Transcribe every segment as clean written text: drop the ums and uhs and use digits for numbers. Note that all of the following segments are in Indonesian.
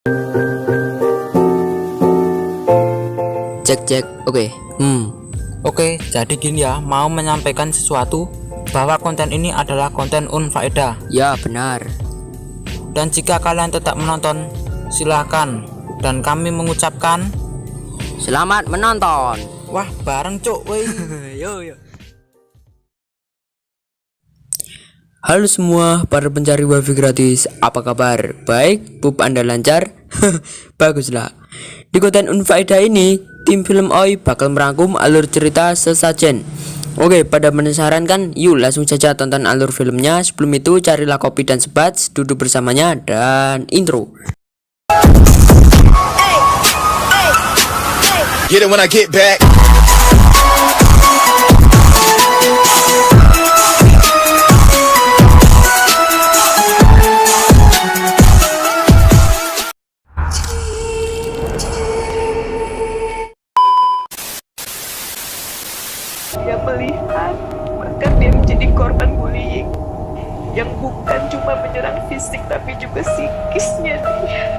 Cek cek, oke. Oke, jadi gini ya, mau menyampaikan sesuatu bahwa konten ini adalah konten unfaedah. Ya benar. Dan jika kalian tetap menonton, silahkan. Dan kami mengucapkan Selamat menonton. wah bareng cuk, woi. Yo. Halo semua para pencari wifi gratis, apa kabar? Baik, pup Anda lancar? Baguslah. Di konten unfaedah ini, tim film OI bakal merangkum alur cerita sesajen. Oke, pada penasaran kan? Yuk langsung saja tonton alur filmnya. Sebelum itu carilah kopi dan sebat, duduk bersamanya, dan intro. Get it when I get back. Dia melihat, bahkan dia menjadi korban bullying yang bukan cuma menyerang fisik tapi juga psikisnya dia.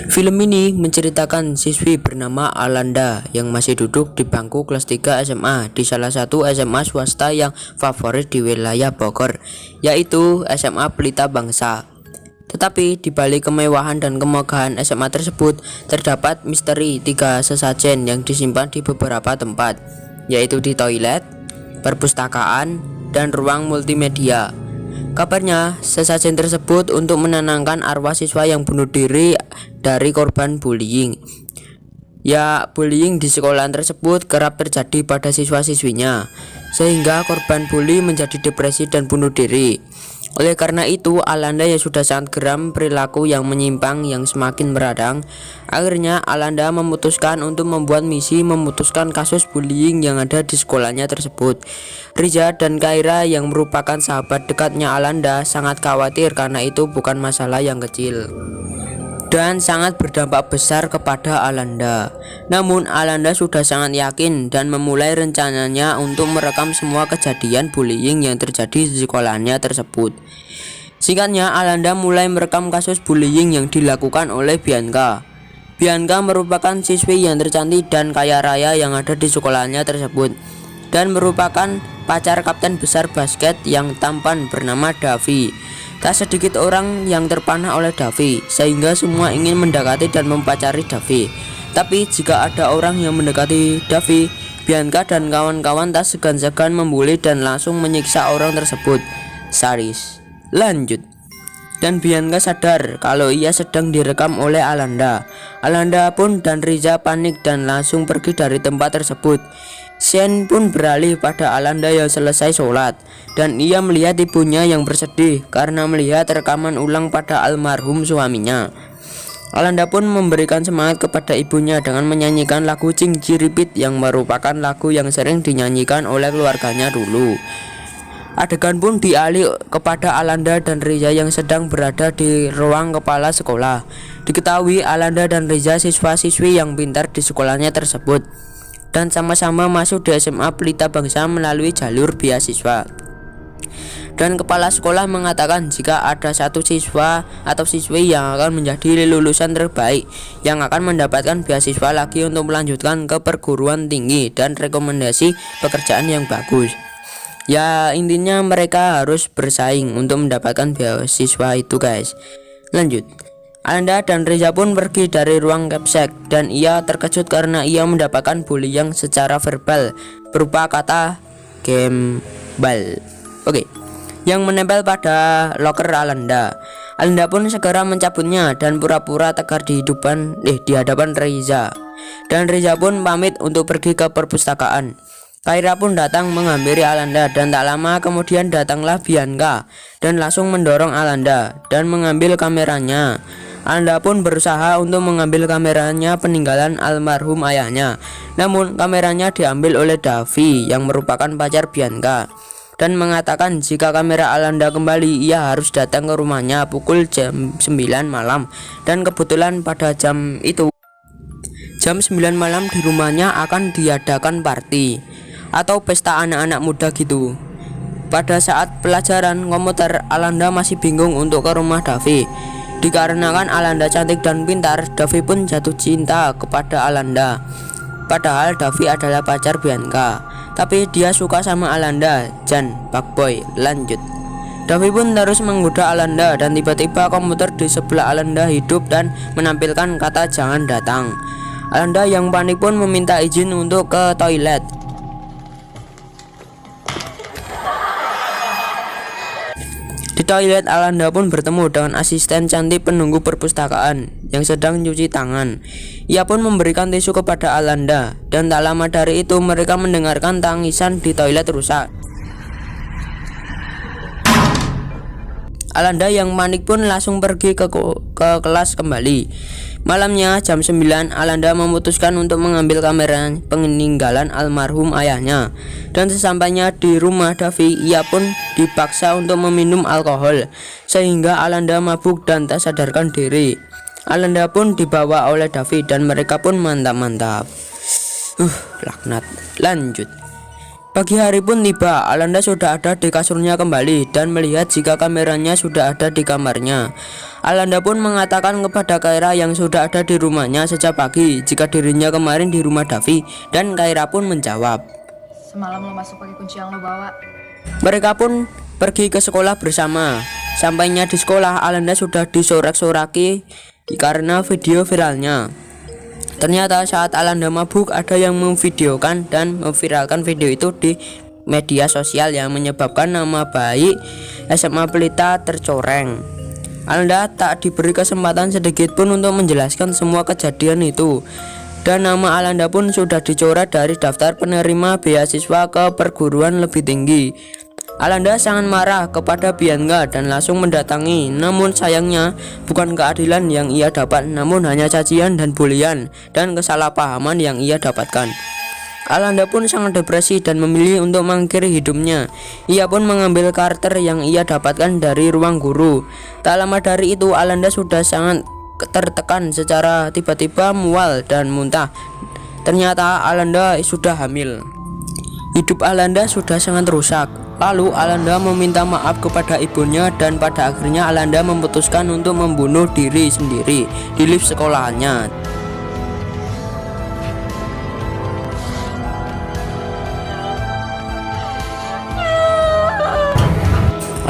Film ini menceritakan siswi bernama Alanda yang masih duduk di bangku kelas 3 SMA di salah satu SMA swasta yang favorit di wilayah Bogor, yaitu SMA Pelita Bangsa. Tetapi di balik kemewahan dan kemegahan SMA tersebut terdapat misteri 3 sesajen yang disimpan di beberapa tempat, yaitu di toilet, perpustakaan, dan ruang multimedia. Kabarnya sesajen tersebut untuk menenangkan arwah siswa yang bunuh diri dari korban bullying. Ya, bullying di sekolah tersebut kerap terjadi pada siswa-siswinya, sehingga korban bully menjadi depresi dan bunuh diri. Oleh karena itu, Alanda yang sudah sangat geram perilaku yang menyimpang yang semakin meradang, akhirnya Alanda memutuskan untuk membuat misi memutuskan kasus bullying yang ada di sekolahnya tersebut. Riza dan Kaira yang merupakan sahabat dekatnya Alanda sangat khawatir karena itu bukan masalah yang kecil dan sangat berdampak besar kepada Alanda. Namun Alanda sudah sangat yakin dan memulai rencananya untuk merekam semua kejadian bullying yang terjadi di sekolahnya tersebut. Singkatnya, Alanda mulai merekam kasus bullying yang dilakukan oleh Bianca. Bianca merupakan siswi yang tercantik dan kaya raya yang ada di sekolahnya tersebut, dan merupakan pacar kapten besar basket yang tampan bernama Davi. Tak sedikit orang yang terpana oleh Davi, sehingga semua ingin mendekati dan mempacari Davi. Tapi jika ada orang yang mendekati Davi, Bianca dan kawan-kawan tak segan-segan membuli dan langsung menyiksa orang tersebut. Sadis. Lanjut. Dan Bianca sadar kalau ia sedang direkam oleh Alanda. Alanda pun dan Riza panik dan langsung pergi dari tempat tersebut. Shen pun beralih pada Alanda yang selesai sholat, dan ia melihat ibunya yang bersedih karena melihat rekaman ulang pada almarhum suaminya. Alanda pun memberikan semangat kepada ibunya dengan menyanyikan lagu Cing Ciripit yang merupakan lagu yang sering dinyanyikan oleh keluarganya dulu. Adegan pun dialih kepada Alanda dan Riza yang sedang berada di ruang kepala sekolah. Diketahui Alanda dan Riza siswa-siswi yang pintar di sekolahnya tersebut, dan sama-sama masuk di SMA Pelita Bangsa melalui jalur beasiswa. Dan kepala sekolah mengatakan jika ada satu siswa atau siswi yang akan menjadi lulusan terbaik yang akan mendapatkan beasiswa lagi untuk melanjutkan ke perguruan tinggi dan rekomendasi pekerjaan yang bagus. Ya, intinya mereka harus bersaing untuk mendapatkan beasiswa itu, guys. Lanjut. Alanda dan Riza pun pergi dari ruang capsek, dan ia terkejut karena ia mendapatkan bullying secara verbal berupa kata gembal. Oke. Yang menempel pada loker Alanda. Alanda pun segera mencabutnya dan pura-pura tegar di hadapan Riza. Dan Riza pun pamit untuk pergi ke perpustakaan. Kaira pun datang menghampiri Alanda, dan tak lama kemudian datanglah Bianca dan langsung mendorong Alanda dan mengambil kameranya. Alanda pun berusaha untuk mengambil kameranya peninggalan almarhum ayahnya, namun kameranya diambil oleh Davi yang merupakan pacar Bianca, dan mengatakan jika kamera Alanda kembali ia harus datang ke rumahnya pukul jam 9 malam. Dan kebetulan pada jam itu, jam 9 malam di rumahnya akan diadakan party atau pesta anak-anak muda gitu. Pada saat pelajaran komputer, Alanda masih bingung untuk ke rumah Davi. Dikarenakan Alanda cantik dan pintar, Davi pun jatuh cinta kepada Alanda. Padahal Davi adalah pacar Bianca, tapi dia suka sama Alanda. Jan Fuckboy. Lanjut. Davi pun terus menggoda Alanda dan tiba-tiba komputer di sebelah Alanda hidup dan menampilkan kata jangan datang. Alanda yang panik pun meminta izin untuk ke toilet. Di toilet, Alanda pun bertemu dengan asisten cantik penunggu perpustakaan yang sedang cuci tangan. Ia pun memberikan tisu kepada Alanda, dan tak lama dari itu mereka mendengarkan tangisan di toilet rusak. Alanda yang panik pun langsung pergi ke kelas kembali. Malamnya jam 9, Alanda memutuskan untuk mengambil kamera peninggalan almarhum ayahnya. Dan sesampainya di rumah Davi, ia pun dipaksa untuk meminum alkohol sehingga Alanda mabuk dan tak sadarkan diri. Alanda pun dibawa oleh Davi dan mereka pun mantap-mantap. Laknat. Lanjut. Pagi hari pun tiba, Alanda sudah ada di kasurnya kembali dan melihat jika kameranya sudah ada di kamarnya. Alanda pun mengatakan kepada Kaira yang sudah ada di rumahnya sejak pagi jika dirinya kemarin di rumah Davi, dan Kaira pun menjawab, "Semalam lo masuk pakai kunci yang lo bawa." Mereka pun pergi ke sekolah bersama. Sampainya di sekolah, Alanda sudah disorak-soraki karena video viralnya. Ternyata saat Alanda mabuk, ada yang memvideokan dan memviralkan video itu di media sosial yang menyebabkan nama baik SMA Pelita tercoreng. Alanda tak diberi kesempatan sedikit pun untuk menjelaskan semua kejadian itu, dan nama Alanda pun sudah dicoret dari daftar penerima beasiswa ke perguruan lebih tinggi. Alanda sangat marah kepada Bianca dan langsung mendatangi. Namun sayangnya bukan keadilan yang ia dapat, namun hanya cacian dan bulian dan kesalahpahaman yang ia dapatkan. Alanda pun sangat depresi dan memilih untuk mengakhiri hidupnya. Ia pun mengambil karakter yang ia dapatkan dari ruang guru. Tak lama dari itu, Alanda sudah sangat tertekan secara tiba-tiba mual dan muntah. Ternyata Alanda sudah hamil. Hidup Alanda sudah sangat rusak. Lalu Alanda meminta maaf kepada ibunya dan pada akhirnya Alanda memutuskan untuk membunuh diri sendiri di lift sekolahannya.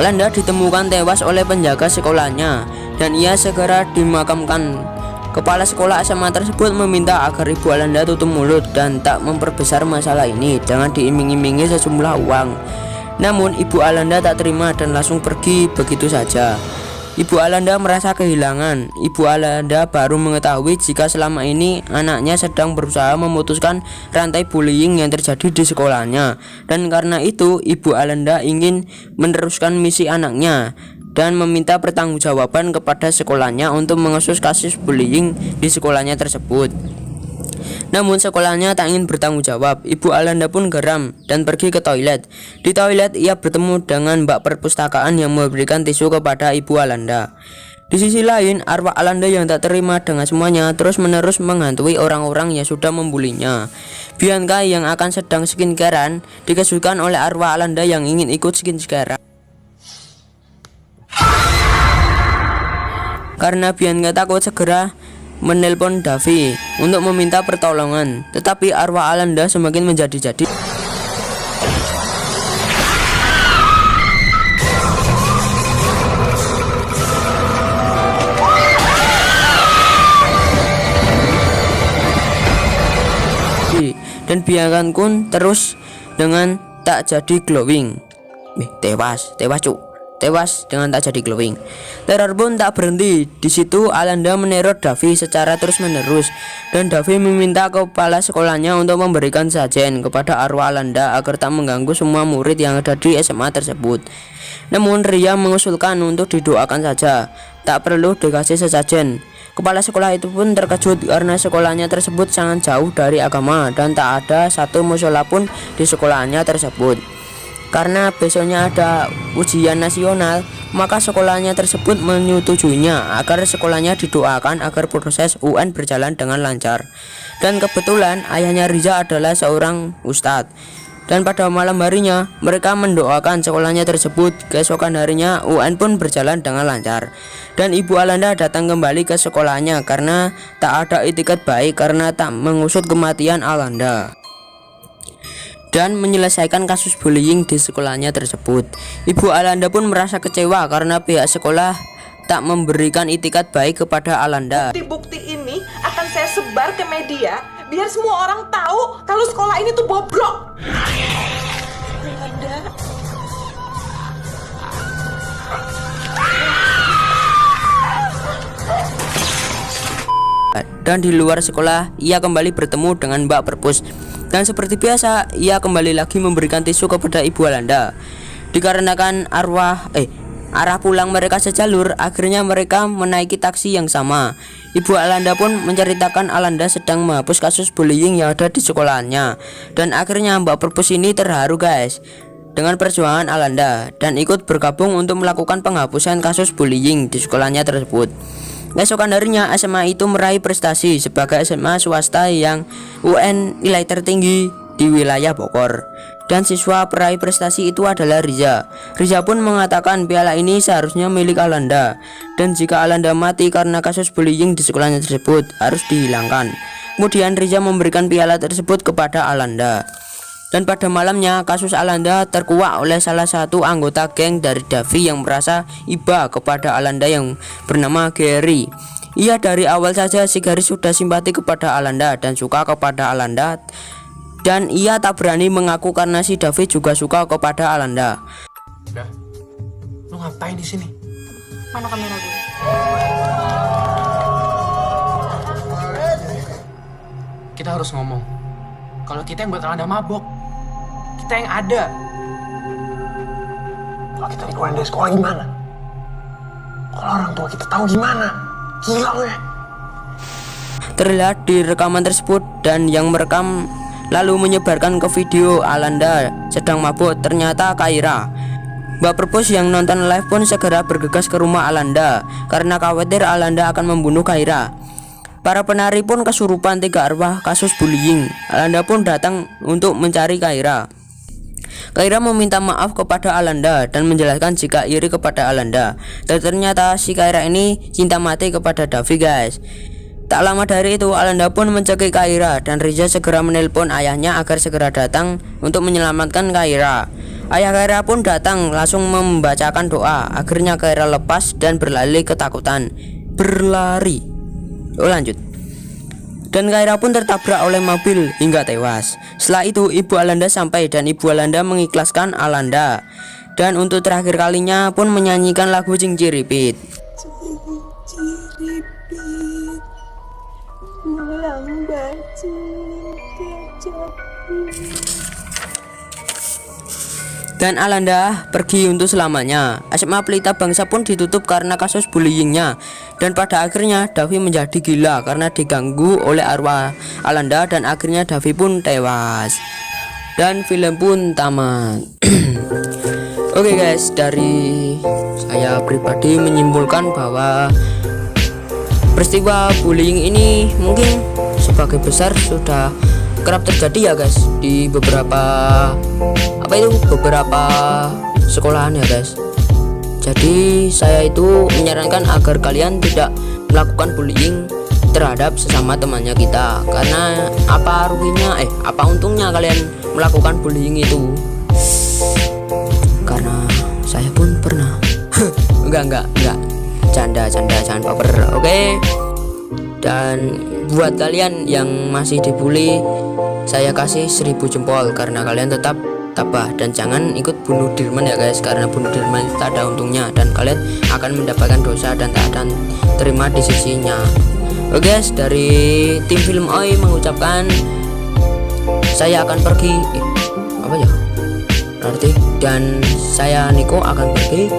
Alanda ditemukan tewas oleh penjaga sekolahnya dan ia segera dimakamkan. Kepala sekolah SMA tersebut meminta agar ibu Alanda tutup mulut dan tak memperbesar masalah ini dengan diiming-imingi sejumlah uang. Namun ibu Alanda tak terima dan langsung pergi begitu saja. Ibu Alanda merasa kehilangan. Ibu Alanda baru mengetahui jika selama ini anaknya sedang berusaha memutuskan rantai bullying yang terjadi di sekolahnya. Dan karena itu ibu Alanda ingin meneruskan misi anaknya dan meminta pertanggungjawaban kepada sekolahnya untuk mengusut kasus bullying di sekolahnya tersebut. Namun sekolahnya tak ingin bertanggung jawab. Ibu Alanda pun geram dan pergi ke toilet. Di toilet ia bertemu dengan mbak perpustakaan yang memberikan tisu kepada ibu Alanda. Di sisi lain, arwah Alanda yang tak terima dengan semuanya terus-menerus menghantui orang-orang yang sudah membulinya. Bianca yang akan sedang skincarean dikejutkan oleh arwah Alanda yang ingin ikut skincare. Karena Bianca takut, segera menelpon Davi untuk meminta pertolongan, tetapi arwah Alanda semakin menjadi-jadi. Dan Bianca pun terus dengan tak jadi glowing. Tewas dengan tak jadi glowing. Teror pun tak berhenti. Di situ Alanda meneror Davi secara terus-menerus dan Davi meminta kepala sekolahnya untuk memberikan sajen kepada arwah Alanda agar tak mengganggu semua murid yang ada di SMA tersebut. Namun Ria mengusulkan untuk didoakan saja, tak perlu dikasih sesajen. Kepala sekolah itu pun terkejut karena sekolahnya tersebut sangat jauh dari agama dan tak ada satu mushola pun di sekolahnya tersebut. Karena besoknya ada ujian nasional, maka sekolahnya tersebut menyetujuinya agar sekolahnya didoakan agar proses UN berjalan dengan lancar. Dan kebetulan ayahnya Riza adalah seorang ustadz. Dan pada malam harinya mereka mendoakan sekolahnya tersebut. Keesokan harinya UN pun berjalan dengan lancar. Dan Ibu Alanda datang kembali ke sekolahnya karena tak ada itikat baik karena tak mengusut kematian Alanda dan menyelesaikan kasus bullying di sekolahnya tersebut. Ibu Alanda pun merasa kecewa karena pihak sekolah tak memberikan itikat baik kepada Alanda. Bukti-bukti ini akan saya sebar ke media biar semua orang tahu kalau sekolah ini tuh bobrok. Alanda. Dan di luar sekolah ia kembali bertemu dengan Mbak Perpus. Dan seperti biasa ia kembali lagi memberikan tisu kepada Ibu Alanda. Dikarenakan arah pulang mereka sejalur, akhirnya mereka menaiki taksi yang sama. Ibu Alanda pun menceritakan Alanda sedang menghapus kasus bullying yang ada di sekolahannya. Dan akhirnya Mbak Perpus ini terharu guys dengan perjuangan Alanda dan ikut bergabung untuk melakukan penghapusan kasus bullying di sekolahnya tersebut. Keesokan harinya SMA itu meraih prestasi sebagai SMA swasta yang UN nilai tertinggi di wilayah Bogor. Dan siswa peraih prestasi itu adalah Riza. Riza pun mengatakan piala ini seharusnya milik Alanda, dan jika Alanda mati karena kasus bullying di sekolahnya tersebut harus dihilangkan. Kemudian Riza memberikan piala tersebut kepada Alanda. Dan pada malamnya kasus Alanda terkuak oleh salah satu anggota geng dari Davi yang merasa iba kepada Alanda yang bernama Gary. Ia dari awal saja si Gary sudah simpati kepada Alanda dan suka kepada Alanda, dan ia tak berani mengaku karena si Davi juga suka kepada Alanda. Udah, lu ngapain di sini? Mana kamera gue? Kita harus ngomong. Kalau kita yang buat Alanda mabok, kita yang ada. Kalau kita dikeluarin dari sekolah gimana? Kalau orang tua kita tahu gimana? Gila lu ya. Terlihat di rekaman tersebut, dan yang merekam lalu menyebarkan ke video Alanda sedang mabuk ternyata Kaira. Mbak Perpus yang nonton live pun segera bergegas ke rumah Alanda karena khawatir Alanda akan membunuh Kaira. Para penari pun kesurupan 3 arwah kasus bullying. Alanda pun datang untuk mencari Kaira. Kaira meminta maaf kepada Alanda dan menjelaskan jika iri kepada Alanda. Dan ternyata si Kaira ini cinta mati kepada Davi guys. Tak lama dari itu Alanda pun mencekik Kaira dan Riza segera menelpon ayahnya agar segera datang untuk menyelamatkan Kaira. Ayah Kaira pun datang langsung membacakan doa. Akhirnya Kaira lepas dan berlari ketakutan. Lanjut. Dan Kaira pun tertabrak oleh mobil hingga tewas. Setelah itu Ibu Alanda sampai dan Ibu Alanda mengikhlaskan Alanda. Dan untuk terakhir kalinya pun menyanyikan lagu Cinciripit. Dan Alanda pergi untuk selamanya. SMA Pelita Bangsa pun ditutup karena kasus bullyingnya. Dan pada akhirnya Davi menjadi gila karena diganggu oleh arwah Alanda, dan akhirnya Davi pun tewas. Dan film pun tamat. Oke guys, dari saya pribadi menyimpulkan bahwa peristiwa bullying ini mungkin sebagai besar sudah kerap terjadi ya guys di beberapa sekolahan ya guys. Jadi saya itu menyarankan agar kalian tidak melakukan bullying terhadap sesama temannya kita, karena apa untungnya kalian melakukan bullying itu? Karena saya pun pernah. enggak canda jangan baper, oke? Dan buat kalian yang masih dibully, saya kasih 1000 jempol karena kalian tetap tabah dan jangan ikut bunuh Dirman ya guys, karena bunuh Dirman itu tak ada untungnya dan kalian akan mendapatkan dosa dan tak akan terima di sisinya. Oke guys, dari tim Film Oi mengucapkan saya akan pergi berarti, dan saya Niko akan pergi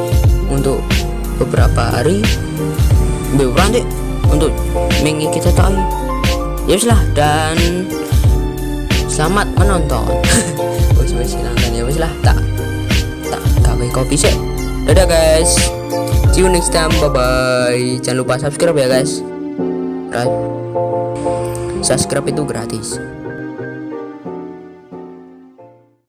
untuk beberapa hari nanti untuk mengi kita tahu ya lah, dan selamat menonton. Silahkan ya lah, tak gawe kopi sih. Dadah guys, see you next time, bye bye. Jangan lupa subscribe ya guys, right? Subscribe itu gratis.